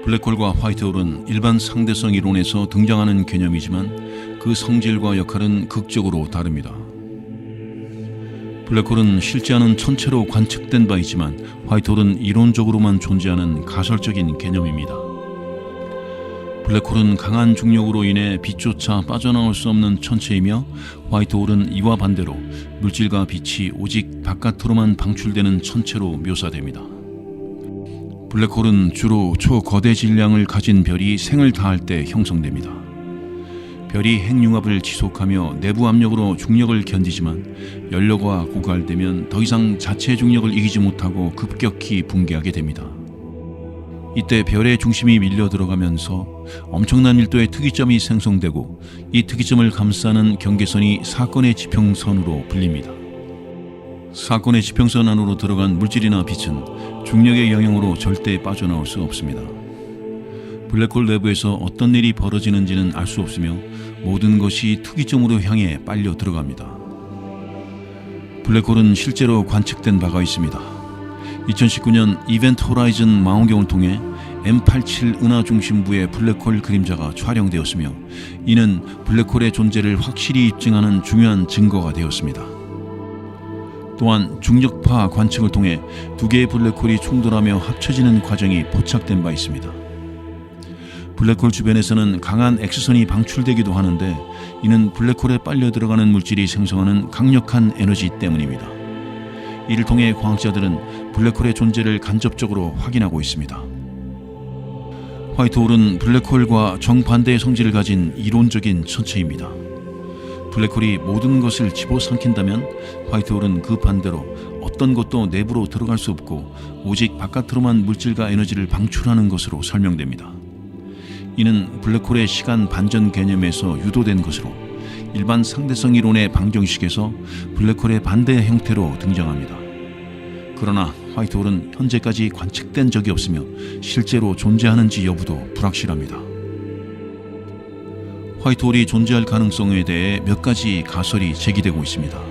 블랙홀과 화이트홀은 일반 상대성 이론에서 등장하는 개념이지만 그 성질과 역할은 극적으로 다릅니다. 블랙홀은 실제 않은 천체로 관측된 바 있지만 화이트홀은 이론적으로만 존재하는 가설적인 개념입니다. 블랙홀은 강한 중력으로 인해 빛조차 빠져나올 수 없는 천체이며 화이트홀은 이와 반대로 물질과 빛이 오직 바깥으로만 방출되는 천체로 묘사됩니다. 블랙홀은 주로 초거대 질량을 가진 별이 생을 다할 때 형성됩니다. 별이 핵융합을 지속하며 내부 압력으로 중력을 견디지만 연료가 고갈되면 더 이상 자체 중력을 이기지 못하고 급격히 붕괴하게 됩니다. 이때 별의 중심이 밀려 들어가면서 엄청난 밀도의 특이점이 생성되고 이 특이점을 감싸는 경계선이 사건의 지평선으로 불립니다. 사건의 지평선 안으로 들어간 물질이나 빛은 중력의 영향으로 절대 빠져나올 수 없습니다. 블랙홀 내부에서 어떤 일이 벌어지는지는 알 수 없으며 모든 것이 특이점으로 향해 빨려 들어갑니다. 블랙홀은 실제로 관측된 바가 있습니다. 2019년 이벤트 호라이즌 망원경을 통해 M87 은하 중심부의 블랙홀 그림자가 촬영되었으며 이는 블랙홀의 존재를 확실히 입증하는 중요한 증거가 되었습니다. 또한 중력파 관측을 통해 두 개의 블랙홀이 충돌하며 합쳐지는 과정이 포착된 바 있습니다. 블랙홀 주변에서는 강한 X선이 방출되기도 하는데 이는 블랙홀에 빨려 들어가는 물질이 생성하는 강력한 에너지 때문입니다. 이를 통해 과학자들은 블랙홀의 존재를 간접적으로 확인하고 있습니다. 화이트홀은 블랙홀과 정반대의 성질을 가진 이론적인 천체입니다. 블랙홀이 모든 것을 집어삼킨다면 화이트홀은 그 반대로 어떤 것도 내부로 들어갈 수 없고 오직 바깥으로만 물질과 에너지를 방출하는 것으로 설명됩니다. 이는 블랙홀의 시간 반전 개념에서 유도된 것으로 일반 상대성 이론의 방정식에서 블랙홀의 반대 형태로 등장합니다. 그러나 화이트홀은 현재까지 관측된 적이 없으며 실제로 존재하는지 여부도 불확실합니다. 화이트홀이 존재할 가능성에 대해 몇 가지 가설이 제기되고 있습니다.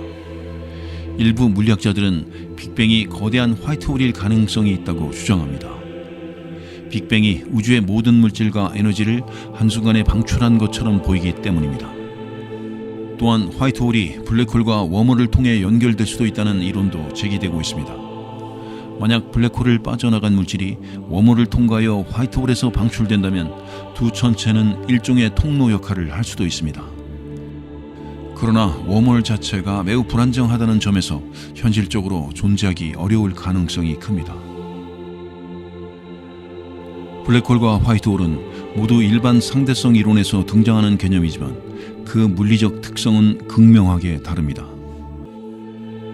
일부 물리학자들은 빅뱅이 거대한 화이트홀일 가능성이 있다고 주장합니다. 빅뱅이 우주의 모든 물질과 에너지를 한순간에 방출한 것처럼 보이기 때문입니다. 또한 화이트홀이 블랙홀과 웜홀을 통해 연결될 수도 있다는 이론도 제기되고 있습니다. 만약 블랙홀을 빠져나간 물질이 웜홀을 통과하여 화이트홀에서 방출된다면 두 천체는 일종의 통로 역할을 할 수도 있습니다. 그러나 웜홀 자체가 매우 불안정하다는 점에서 현실적으로 존재하기 어려울 가능성이 큽니다. 블랙홀과 화이트홀은 모두 일반 상대성 이론에서 등장하는 개념이지만 그 물리적 특성은 극명하게 다릅니다.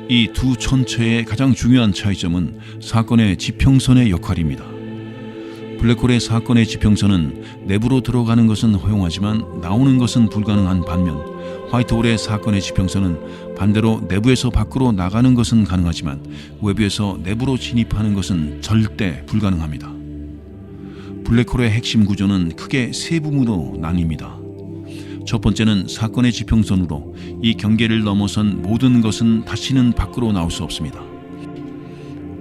이 두 천체의 가장 중요한 차이점은 사건의 지평선의 역할입니다. 블랙홀의 사건의 지평선은 내부로 들어가는 것은 허용하지만 나오는 것은 불가능한 반면 화이트홀의 사건의 지평선은 반대로 내부에서 밖으로 나가는 것은 가능하지만 외부에서 내부로 진입하는 것은 절대 불가능합니다. 블랙홀의 핵심 구조는 크게 세 부분으로 나뉩니다. 첫 번째는 사건의 지평선으로 이 경계를 넘어선 모든 것은 다시는 밖으로 나올 수 없습니다.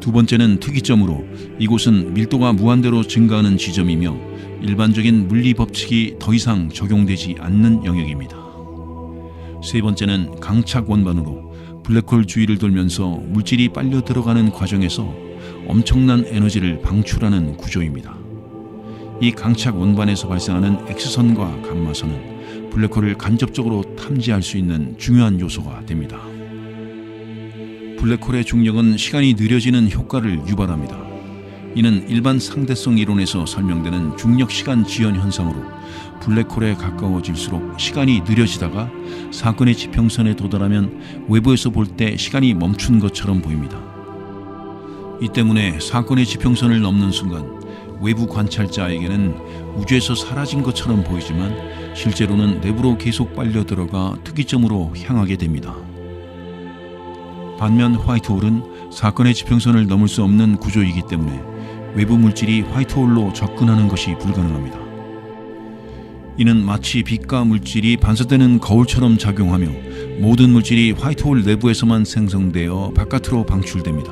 두 번째는 특이점으로 이곳은 밀도가 무한대로 증가하는 지점이며 일반적인 물리 법칙이 더 이상 적용되지 않는 영역입니다. 세 번째는 강착 원반으로 블랙홀 주위를 돌면서 물질이 빨려 들어가는 과정에서 엄청난 에너지를 방출하는 구조입니다. 이 강착 원반에서 발생하는 X선과 감마선은 블랙홀을 간접적으로 탐지할 수 있는 중요한 요소가 됩니다. 블랙홀의 중력은 시간이 느려지는 효과를 유발합니다. 이는 일반 상대성 이론에서 설명되는 중력-시간 지연 현상으로 블랙홀에 가까워질수록 시간이 느려지다가 사건의 지평선에 도달하면 외부에서 볼 때 시간이 멈춘 것처럼 보입니다. 이 때문에 사건의 지평선을 넘는 순간 외부 관찰자에게는 우주에서 사라진 것처럼 보이지만 실제로는 내부로 계속 빨려 들어가 특이점으로 향하게 됩니다. 반면 화이트홀은 사건의 지평선을 넘을 수 없는 구조이기 때문에 외부 물질이 화이트홀로 접근하는 것이 불가능합니다. 이는 마치 빛과 물질이 반사되는 거울처럼 작용하며 모든 물질이 화이트홀 내부에서만 생성되어 바깥으로 방출됩니다.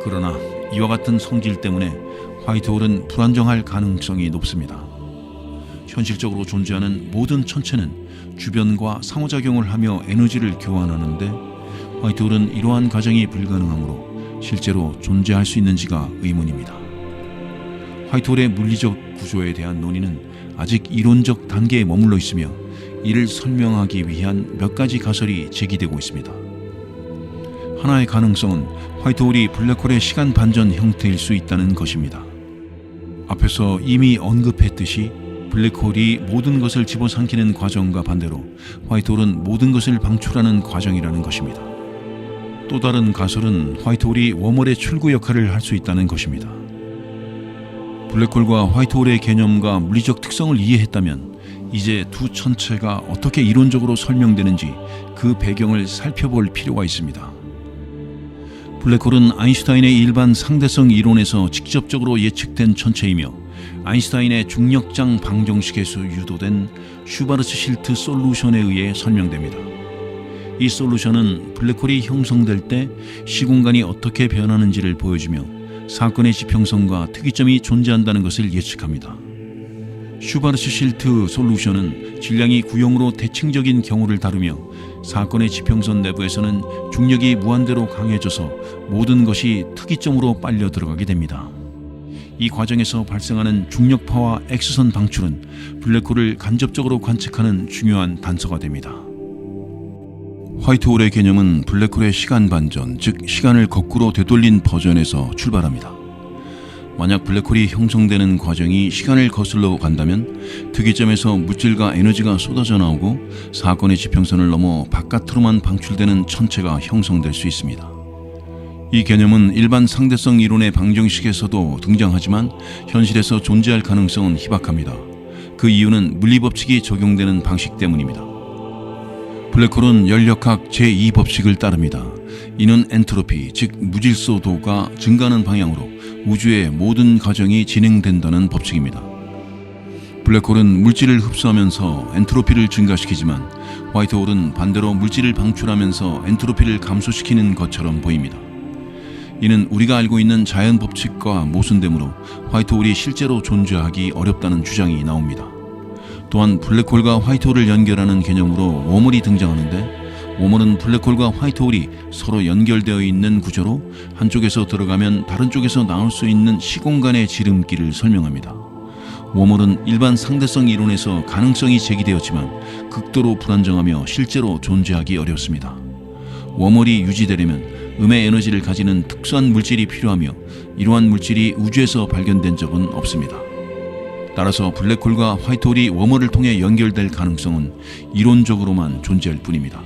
그러나 이와 같은 성질 때문에 화이트홀은 불안정할 가능성이 높습니다. 현실적으로 존재하는 모든 천체는 주변과 상호작용을 하며 에너지를 교환하는데 화이트홀은 이러한 과정이 불가능하므로 실제로 존재할 수 있는지가 의문입니다. 화이트홀의 물리적 구조에 대한 논의는 아직 이론적 단계에 머물러 있으며 이를 설명하기 위한 몇 가지 가설이 제기되고 있습니다. 하나의 가능성은 화이트홀이 블랙홀의 시간 반전 형태일 수 있다는 것입니다. 앞에서 이미 언급했듯이 블랙홀이 모든 것을 집어삼키는 과정과 반대로 화이트홀은 모든 것을 방출하는 과정이라는 것입니다. 또 다른 가설은 화이트홀이 웜홀의 출구 역할을 할 수 있다는 것입니다. 블랙홀과 화이트홀의 개념과 물리적 특성을 이해했다면 이제 두 천체가 어떻게 이론적으로 설명되는지 그 배경을 살펴볼 필요가 있습니다. 블랙홀은 아인슈타인의 일반 상대성 이론에서 직접적으로 예측된 천체이며 아인슈타인의 중력장 방정식에서 유도된 슈바르츠-실트 솔루션에 의해 설명됩니다. 이 솔루션은 블랙홀이 형성될 때 시공간이 어떻게 변하는지를 보여주며 사건의 지평선과 특이점이 존재한다는 것을 예측합니다. 슈바르츠-실트 솔루션은 질량이 구형으로 대칭적인 경우를 다루며 사건의 지평선 내부에서는 중력이 무한대로 강해져서 모든 것이 특이점으로 빨려 들어가게 됩니다. 이 과정에서 발생하는 중력파와 X선 방출은 블랙홀을 간접적으로 관측하는 중요한 단서가 됩니다. 화이트홀의 개념은 블랙홀의 시간 반전, 즉 시간을 거꾸로 되돌린 버전에서 출발합니다. 만약 블랙홀이 형성되는 과정이 시간을 거슬러 간다면 특이점에서 물질과 에너지가 쏟아져 나오고 사건의 지평선을 넘어 바깥으로만 방출되는 천체가 형성될 수 있습니다. 이 개념은 일반 상대성 이론의 방정식에서도 등장하지만 현실에서 존재할 가능성은 희박합니다. 그 이유는 물리법칙이 적용되는 방식 때문입니다. 블랙홀은 연력학 제2법칙을 따릅니다. 이는 엔트로피, 즉 무질서도가 증가하는 방향으로 우주의 모든 과정이 진행된다는 법칙입니다. 블랙홀은 물질을 흡수하면서 엔트로피를 증가시키지만 화이트홀은 반대로 물질을 방출하면서 엔트로피를 감소시키는 것처럼 보입니다. 이는 우리가 알고 있는 자연 법칙과 모순되므로 화이트홀이 실제로 존재하기 어렵다는 주장이 나옵니다. 또한 블랙홀과 화이트홀을 연결하는 개념으로 웜홀이 등장하는데 웜홀은 블랙홀과 화이트홀이 서로 연결되어 있는 구조로 한쪽에서 들어가면 다른 쪽에서 나올 수 있는 시공간의 지름길을 설명합니다. 웜홀은 일반 상대성 이론에서 가능성이 제기되었지만 극도로 불안정하며 실제로 존재하기 어렵습니다. 웜홀이 유지되려면 음의 에너지를 가지는 특수한 물질이 필요하며 이러한 물질이 우주에서 발견된 적은 없습니다. 따라서 블랙홀과 화이트홀이 웜홀을 통해 연결될 가능성은 이론적으로만 존재할 뿐입니다.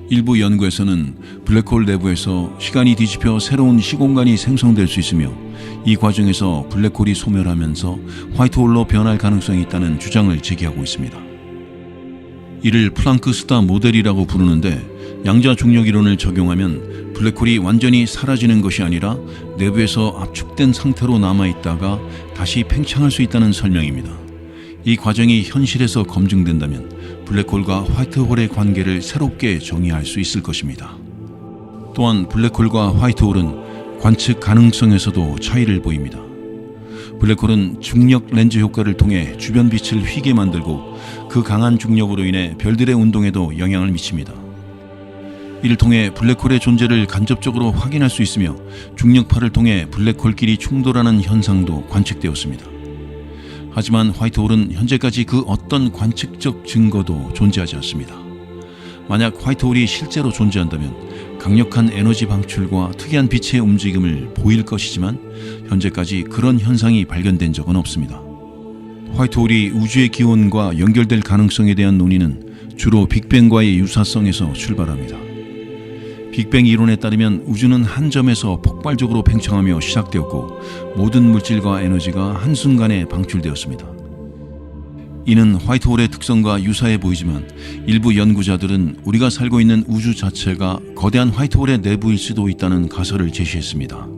일부 연구에서는 블랙홀 내부에서 시간이 뒤집혀 새로운 시공간이 생성될 수 있으며 이 과정에서 블랙홀이 소멸하면서 화이트홀로 변할 가능성이 있다는 주장을 제기하고 있습니다. 이를 플랑크 스타 모델이라고 부르는데 양자 중력 이론을 적용하면 블랙홀이 완전히 사라지는 것이 아니라 내부에서 압축된 상태로 남아있다가 다시 팽창할 수 있다는 설명입니다. 이 과정이 현실에서 검증된다면 블랙홀과 화이트홀의 관계를 새롭게 정의할 수 있을 것입니다. 또한 블랙홀과 화이트홀은 관측 가능성에서도 차이를 보입니다. 블랙홀은 중력 렌즈 효과를 통해 주변 빛을 휘게 만들고 그 강한 중력으로 인해 별들의 운동에도 영향을 미칩니다. 이를 통해 블랙홀의 존재를 간접적으로 확인할 수 있으며 중력파를 통해 블랙홀끼리 충돌하는 현상도 관측되었습니다. 하지만 화이트홀은 현재까지 그 어떤 관측적 증거도 존재하지 않습니다. 만약 화이트홀이 실제로 존재한다면 강력한 에너지 방출과 특이한 빛의 움직임을 보일 것이지만 현재까지 그런 현상이 발견된 적은 없습니다. 화이트홀이 우주의 기원과 연결될 가능성에 대한 논의는 주로 빅뱅과의 유사성에서 출발합니다. 빅뱅 이론에 따르면 우주는 한 점에서 폭발적으로 팽창하며 시작되었고 모든 물질과 에너지가 한순간에 방출되었습니다. 이는 화이트홀의 특성과 유사해 보이지만 일부 연구자들은 우리가 살고 있는 우주 자체가 거대한 화이트홀의 내부일 수도 있다는 가설을 제시했습니다.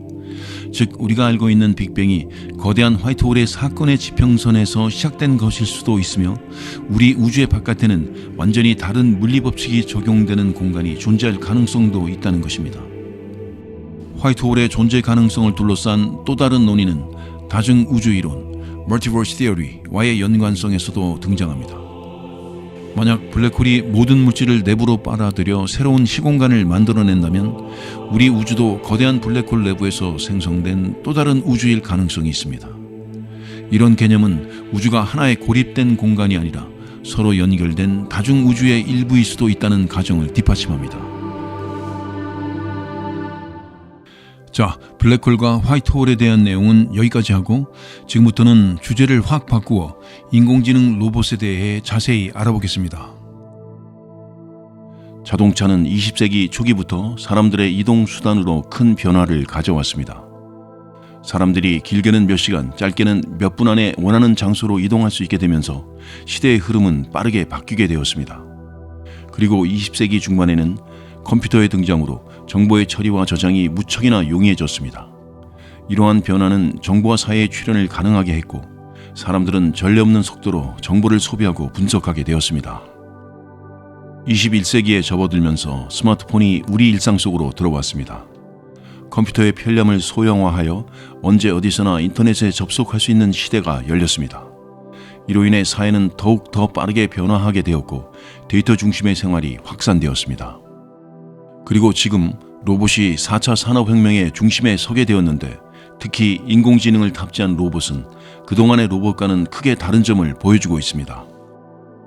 즉 우리가 알고 있는 빅뱅이 거대한 화이트홀의 사건의 지평선에서 시작된 것일 수도 있으며 우리 우주의 바깥에는 완전히 다른 물리법칙이 적용되는 공간이 존재할 가능성도 있다는 것입니다. 화이트홀의 존재 가능성을 둘러싼 또 다른 논의는 다중 우주 이론, Multiverse Theory와의 연관성에서도 등장합니다. 만약 블랙홀이 모든 물질을 내부로 빨아들여 새로운 시공간을 만들어낸다면 우리 우주도 거대한 블랙홀 내부에서 생성된 또 다른 우주일 가능성이 있습니다. 이런 개념은 우주가 하나의 고립된 공간이 아니라 서로 연결된 다중 우주의 일부일 수도 있다는 가정을 뒷받침합니다. 자, 블랙홀과 화이트홀에 대한 내용은 여기까지 하고 지금부터는 주제를 확 바꾸어 인공지능 로봇에 대해 자세히 알아보겠습니다. 자동차는 20세기 초기부터 사람들의 이동 수단으로 큰 변화를 가져왔습니다. 사람들이 길게는 몇 시간, 짧게는 몇 분 안에 원하는 장소로 이동할 수 있게 되면서 시대의 흐름은 빠르게 바뀌게 되었습니다. 그리고 20세기 중반에는 컴퓨터의 등장으로 정보의 처리와 저장이 무척이나 용이해졌습니다. 이러한 변화는 정보와 사회의 출현을 가능하게 했고 사람들은 전례 없는 속도로 정보를 소비하고 분석하게 되었습니다. 21세기에 접어들면서 스마트폰이 우리 일상 속으로 들어왔습니다. 컴퓨터의 편리함을 소형화하여 언제 어디서나 인터넷에 접속할 수 있는 시대가 열렸습니다. 이로 인해 사회는 더욱 더 빠르게 변화하게 되었고 데이터 중심의 생활이 확산되었습니다. 그리고 지금 로봇이 4차 산업혁명의 중심에 서게 되었는데 특히 인공지능을 탑재한 로봇은 그동안의 로봇과는 크게 다른 점을 보여주고 있습니다.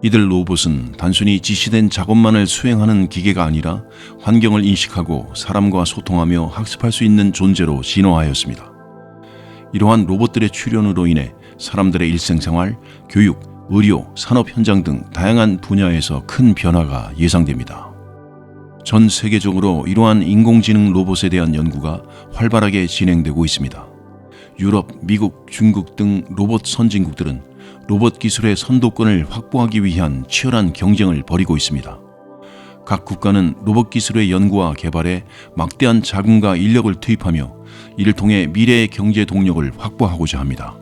이들 로봇은 단순히 지시된 작업만을 수행하는 기계가 아니라 환경을 인식하고 사람과 소통하며 학습할 수 있는 존재로 진화하였습니다. 이러한 로봇들의 출현으로 인해 사람들의 일상생활, 교육, 의료, 산업 현장 등 다양한 분야에서 큰 변화가 예상됩니다. 전 세계적으로 이러한 인공지능 로봇에 대한 연구가 활발하게 진행되고 있습니다. 유럽, 미국, 중국 등 로봇 선진국들은 로봇 기술의 선도권을 확보하기 위한 치열한 경쟁을 벌이고 있습니다. 각 국가는 로봇 기술의 연구와 개발에 막대한 자금과 인력을 투입하며 이를 통해 미래의 경제 동력을 확보하고자 합니다.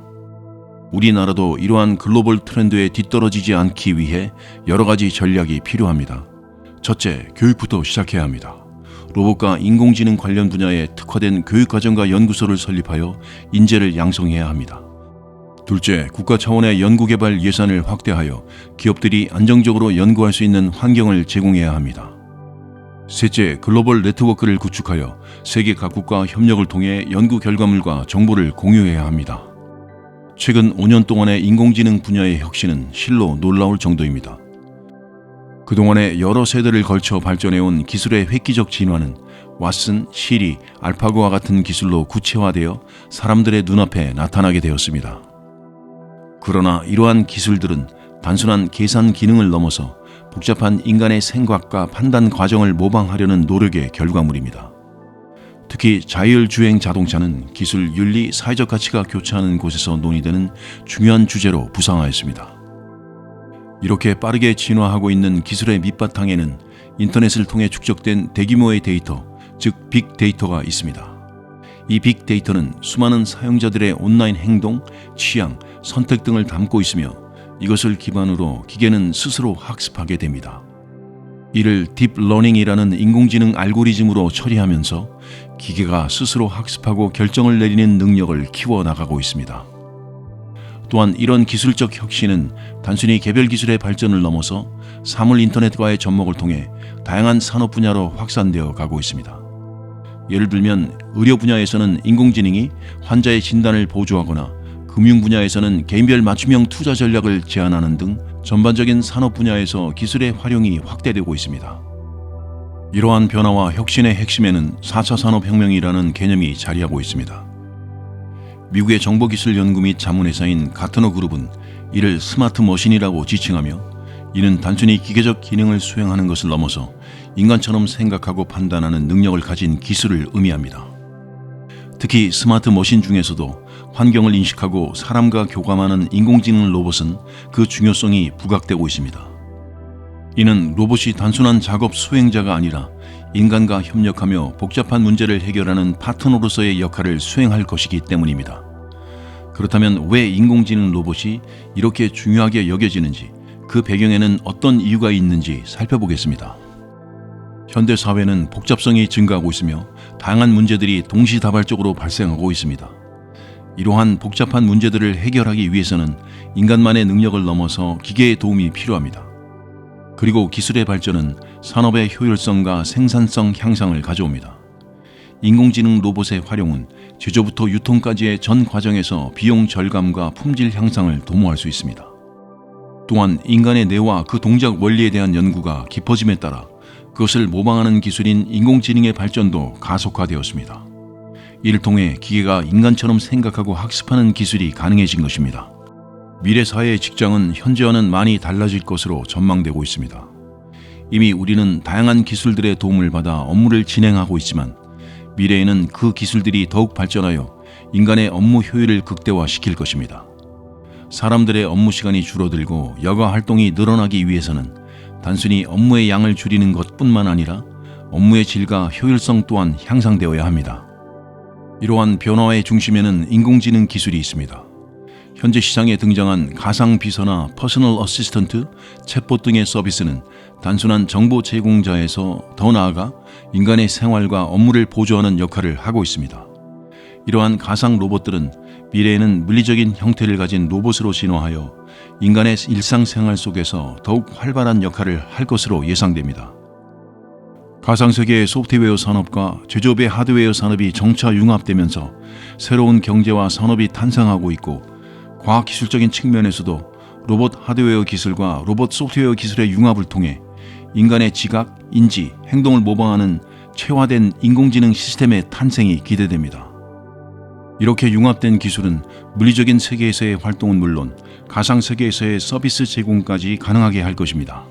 우리나라도 이러한 글로벌 트렌드에 뒤떨어지지 않기 위해 여러 가지 전략이 필요합니다. 첫째, 교육부터 시작해야 합니다. 로봇과 인공지능 관련 분야에 특화된 교육과정과 연구소를 설립하여 인재를 양성해야 합니다. 둘째, 국가 차원의 연구개발 예산을 확대하여 기업들이 안정적으로 연구할 수 있는 환경을 제공해야 합니다. 셋째, 글로벌 네트워크를 구축하여 세계 각국과 협력을 통해 연구 결과물과 정보를 공유해야 합니다. 최근 5년 동안의 인공지능 분야의 혁신은 실로 놀라울 정도입니다. 그동안에 여러 세대를 걸쳐 발전해온 기술의 획기적 진화는 왓슨, 시리, 알파고와 같은 기술로 구체화되어 사람들의 눈앞에 나타나게 되었습니다. 그러나 이러한 기술들은 단순한 계산 기능을 넘어서 복잡한 인간의 생각과 판단 과정을 모방하려는 노력의 결과물입니다. 특히 자율주행 자동차는 기술, 윤리, 사회적 가치가 교차하는 곳에서 논의되는 중요한 주제로 부상하였습니다. 이렇게 빠르게 진화하고 있는 기술의 밑바탕에는 인터넷을 통해 축적된 대규모의 데이터, 즉 빅데이터가 있습니다. 이 빅데이터는 수많은 사용자들의 온라인 행동, 취향, 선택 등을 담고 있으며 이것을 기반으로 기계는 스스로 학습하게 됩니다. 이를 딥러닝이라는 인공지능 알고리즘으로 처리하면서 기계가 스스로 학습하고 결정을 내리는 능력을 키워나가고 있습니다. 또한 이런 기술적 혁신은 단순히 개별 기술의 발전을 넘어서 사물 인터넷과의 접목을 통해 다양한 산업 분야로 확산되어 가고 있습니다. 예를 들면 의료 분야에서는 인공지능이 환자의 진단을 보조하거나 금융 분야에서는 개인별 맞춤형 투자 전략을 제안하는 등 전반적인 산업 분야에서 기술의 활용이 확대되고 있습니다. 이러한 변화와 혁신의 핵심에는 4차 산업혁명이라는 개념이 자리하고 있습니다. 미국의 정보기술연구 및 자문회사인 가트너 그룹은 이를 스마트 머신이라고 지칭하며 이는 단순히 기계적 기능을 수행하는 것을 넘어서 인간처럼 생각하고 판단하는 능력을 가진 기술을 의미합니다. 특히 스마트 머신 중에서도 환경을 인식하고 사람과 교감하는 인공지능 로봇은 그 중요성이 부각되고 있습니다. 이는 로봇이 단순한 작업 수행자가 아니라 인간과 협력하며 복잡한 문제를 해결하는 파트너로서의 역할을 수행할 것이기 때문입니다. 그렇다면 왜 인공지능 로봇이 이렇게 중요하게 여겨지는지, 그 배경에는 어떤 이유가 있는지 살펴보겠습니다. 현대 사회는 복잡성이 증가하고 있으며 다양한 문제들이 동시다발적으로 발생하고 있습니다. 이러한 복잡한 문제들을 해결하기 위해서는 인간만의 능력을 넘어서 기계의 도움이 필요합니다. 그리고 기술의 발전은 산업의 효율성과 생산성 향상을 가져옵니다. 인공지능 로봇의 활용은 제조부터 유통까지의 전 과정에서 비용 절감과 품질 향상을 도모할 수 있습니다. 또한 인간의 뇌와 그 동작 원리에 대한 연구가 깊어짐에 따라 그것을 모방하는 기술인 인공지능의 발전도 가속화되었습니다. 이를 통해 기계가 인간처럼 생각하고 학습하는 기술이 가능해진 것입니다. 미래 사회의 직장은 현재와는 많이 달라질 것으로 전망되고 있습니다. 이미 우리는 다양한 기술들의 도움을 받아 업무를 진행하고 있지만 미래에는 그 기술들이 더욱 발전하여 인간의 업무 효율을 극대화시킬 것입니다. 사람들의 업무 시간이 줄어들고 여가 활동이 늘어나기 위해서는 단순히 업무의 양을 줄이는 것뿐만 아니라 업무의 질과 효율성 또한 향상되어야 합니다. 이러한 변화의 중심에는 인공지능 기술이 있습니다. 현재 시장에 등장한 가상 비서나 퍼스널 어시스턴트, 챗봇 등의 서비스는 단순한 정보 제공자에서 더 나아가 인간의 생활과 업무를 보조하는 역할을 하고 있습니다. 이러한 가상 로봇들은 미래에는 물리적인 형태를 가진 로봇으로 진화하여 인간의 일상생활 속에서 더욱 활발한 역할을 할 것으로 예상됩니다. 가상세계의 소프트웨어 산업과 제조업의 하드웨어 산업이 정차 융합되면서 새로운 경제와 산업이 탄생하고 있고 과학기술적인 측면에서도 로봇 하드웨어 기술과 로봇 소프트웨어 기술의 융합을 통해 인간의 지각, 인지, 행동을 모방하는 체화된 인공지능 시스템의 탄생이 기대됩니다. 이렇게 융합된 기술은 물리적인 세계에서의 활동은 물론 가상세계에서의 서비스 제공까지 가능하게 할 것입니다.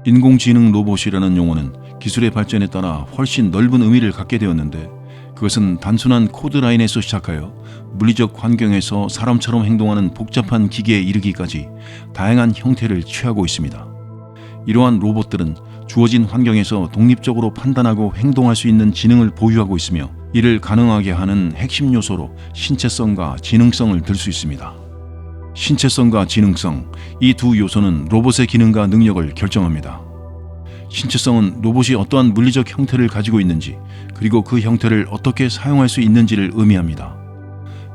인공지능 로봇이라는 용어는 기술의 발전에 따라 훨씬 넓은 의미를 갖게 되었는데 그것은 단순한 코드라인에서 시작하여 물리적 환경에서 사람처럼 행동하는 복잡한 기계에 이르기까지 다양한 형태를 취하고 있습니다. 이러한 로봇들은 주어진 환경에서 독립적으로 판단하고 행동할 수 있는 지능을 보유하고 있으며 이를 가능하게 하는 핵심 요소로 신체성과 지능성을 들 수 있습니다. 신체성과 지능성, 이 두 요소는 로봇의 기능과 능력을 결정합니다. 신체성은 로봇이 어떠한 물리적 형태를 가지고 있는지 그리고 그 형태를 어떻게 사용할 수 있는지를 의미합니다.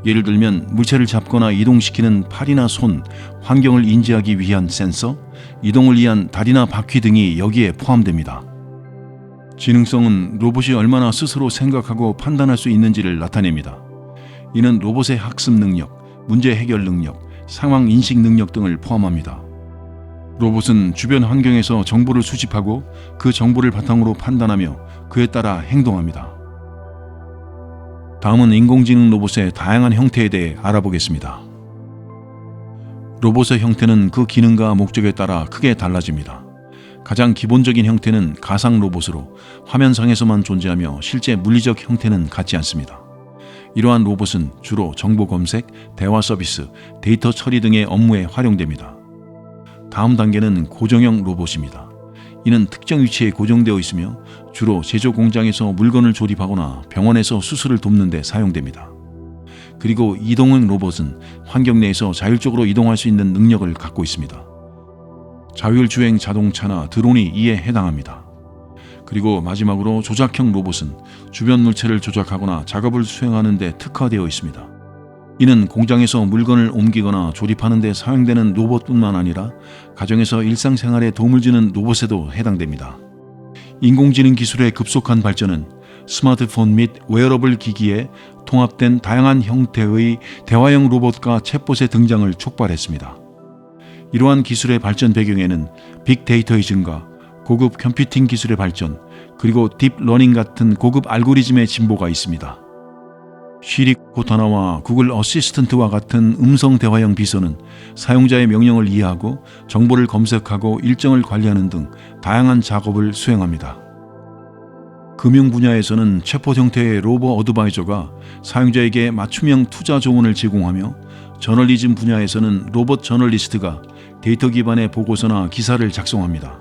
예를 들면 물체를 잡거나 이동시키는 팔이나 손, 환경을 인지하기 위한 센서, 이동을 위한 다리나 바퀴 등이 여기에 포함됩니다. 지능성은 로봇이 얼마나 스스로 생각하고 판단할 수 있는지를 나타냅니다. 이는 로봇의 학습 능력, 문제 해결 능력, 상황 인식 능력 등을 포함합니다. 로봇은 주변 환경에서 정보를 수집하고 그 정보를 바탕으로 판단하며 그에 따라 행동합니다. 다음은 인공지능 로봇의 다양한 형태에 대해 알아보겠습니다. 로봇의 형태는 그 기능과 목적에 따라 크게 달라집니다. 가장 기본적인 형태는 가상 로봇으로 화면상에서만 존재하며 실제 물리적 형태는 같지 않습니다. 이러한 로봇은 주로 정보 검색, 대화 서비스, 데이터 처리 등의 업무에 활용됩니다. 다음 단계는 고정형 로봇입니다. 이는 특정 위치에 고정되어 있으며 주로 제조 공장에서 물건을 조립하거나 병원에서 수술을 돕는 데 사용됩니다. 그리고 이동형 로봇은 환경 내에서 자율적으로 이동할 수 있는 능력을 갖고 있습니다. 자율주행 자동차나 드론이 이에 해당합니다. 그리고 마지막으로 조작형 로봇은 주변 물체를 조작하거나 작업을 수행하는 데 특화되어 있습니다. 이는 공장에서 물건을 옮기거나 조립하는 데 사용되는 로봇뿐만 아니라 가정에서 일상생활에 도움을 주는 로봇에도 해당됩니다. 인공지능 기술의 급속한 발전은 스마트폰 및 웨어러블 기기에 통합된 다양한 형태의 대화형 로봇과 챗봇의 등장을 촉발했습니다. 이러한 기술의 발전 배경에는 빅데이터의 증가, 고급 컴퓨팅 기술의 발전, 그리고 딥러닝 같은 고급 알고리즘의 진보가 있습니다. 시리 코타나와 구글 어시스턴트와 같은 음성 대화형 비서는 사용자의 명령을 이해하고 정보를 검색하고 일정을 관리하는 등 다양한 작업을 수행합니다. 금융 분야에서는 챗봇 형태의 로보 어드바이저가 사용자에게 맞춤형 투자 조언을 제공하며 저널리즘 분야에서는 로봇 저널리스트가 데이터 기반의 보고서나 기사를 작성합니다.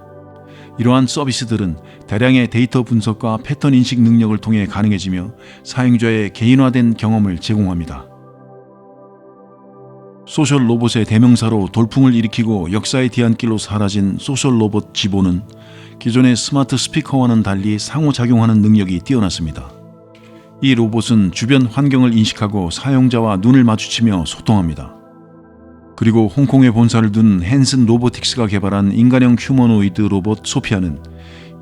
이러한 서비스들은 대량의 데이터 분석과 패턴 인식 능력을 통해 가능해지며 사용자의 개인화된 경험을 제공합니다. 소셜 로봇의 대명사로 돌풍을 일으키고 역사의 뒤안길로 사라진 소셜 로봇 지보는 기존의 스마트 스피커와는 달리 상호작용하는 능력이 뛰어났습니다. 이 로봇은 주변 환경을 인식하고 사용자와 눈을 마주치며 소통합니다. 그리고 홍콩에 본사를 둔 헨슨 로보틱스가 개발한 인간형 휴머노이드 로봇 소피아는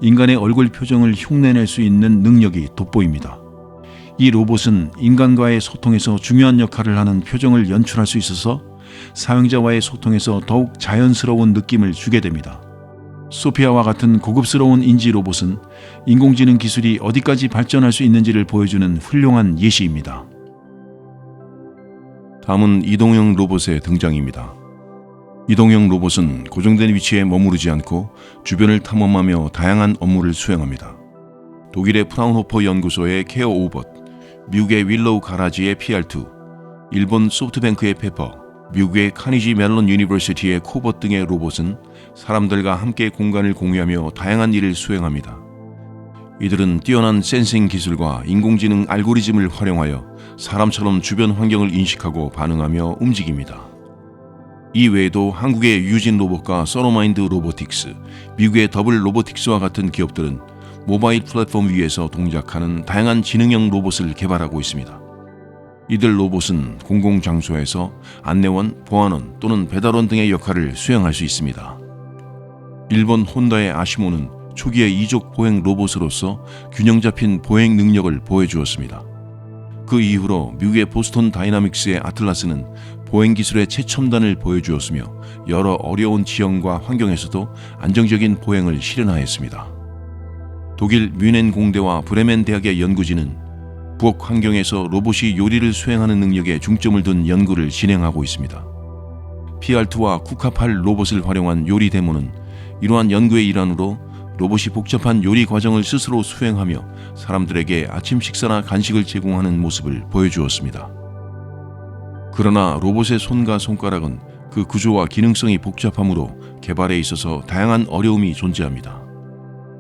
인간의 얼굴 표정을 흉내낼 수 있는 능력이 돋보입니다. 이 로봇은 인간과의 소통에서 중요한 역할을 하는 표정을 연출할 수 있어서 사용자와의 소통에서 더욱 자연스러운 느낌을 주게 됩니다. 소피아와 같은 고급스러운 인지 로봇은 인공지능 기술이 어디까지 발전할 수 있는지를 보여주는 훌륭한 예시입니다. 다음은 이동형 로봇의 등장입니다. 이동형 로봇은 고정된 위치에 머무르지 않고 주변을 탐험하며 다양한 업무를 수행합니다. 독일의 프라운호퍼 연구소의 케어 오봇, 미국의 윌로우 가라지의 PR2, 일본 소프트뱅크의 페퍼, 미국의 카니지 멜론 유니버시티의 코봇 등의 로봇은 사람들과 함께 공간을 공유하며 다양한 일을 수행합니다. 이들은 뛰어난 센싱 기술과 인공지능 알고리즘을 활용하여 사람처럼 주변 환경을 인식하고 반응하며 움직입니다. 이 외에도 한국의 유진 로봇과 서로마인드 로보틱스, 미국의 더블 로보틱스와 같은 기업들은 모바일 플랫폼 위에서 동작하는 다양한 지능형 로봇을 개발하고 있습니다. 이들 로봇은 공공장소에서 안내원, 보안원 또는 배달원 등의 역할을 수행할 수 있습니다. 일본 혼다의 아시모는 초기의 이족 보행 로봇으로서 균형 잡힌 보행 능력을 보여주었습니다. 그 이후로 미국의 보스턴 다이나믹스의 아틀라스는 보행 기술의 최첨단을 보여주었으며 여러 어려운 지형과 환경에서도 안정적인 보행을 실현하였습니다. 독일 뮌헨 공대와 브레멘 대학의 연구진은 부엌 환경에서 로봇이 요리를 수행하는 능력에 중점을 둔 연구를 진행하고 있습니다. PR2와 쿠카8 로봇을 활용한 요리 데모는 이러한 연구의 일환으로 로봇이 복잡한 요리 과정을 스스로 수행하며 사람들에게 아침 식사나 간식을 제공하는 모습을 보여주었습니다. 그러나 로봇의 손과 손가락은 그 구조와 기능성이 복잡하므로 개발에 있어서 다양한 어려움이 존재합니다.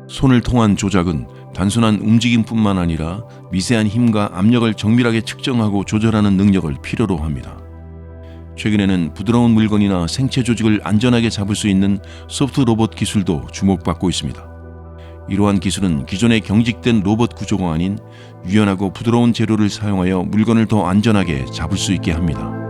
손을 통한 조작은 단순한 움직임뿐만 아니라 미세한 힘과 압력을 정밀하게 측정하고 조절하는 능력을 필요로 합니다. 최근에는 부드러운 물건이나 생체 조직을 안전하게 잡을 수 있는 소프트 로봇 기술도 주목받고 있습니다. 이러한 기술은 기존의 경직된 로봇 구조가 아닌 유연하고 부드러운 재료를 사용하여 물건을 더 안전하게 잡을 수 있게 합니다.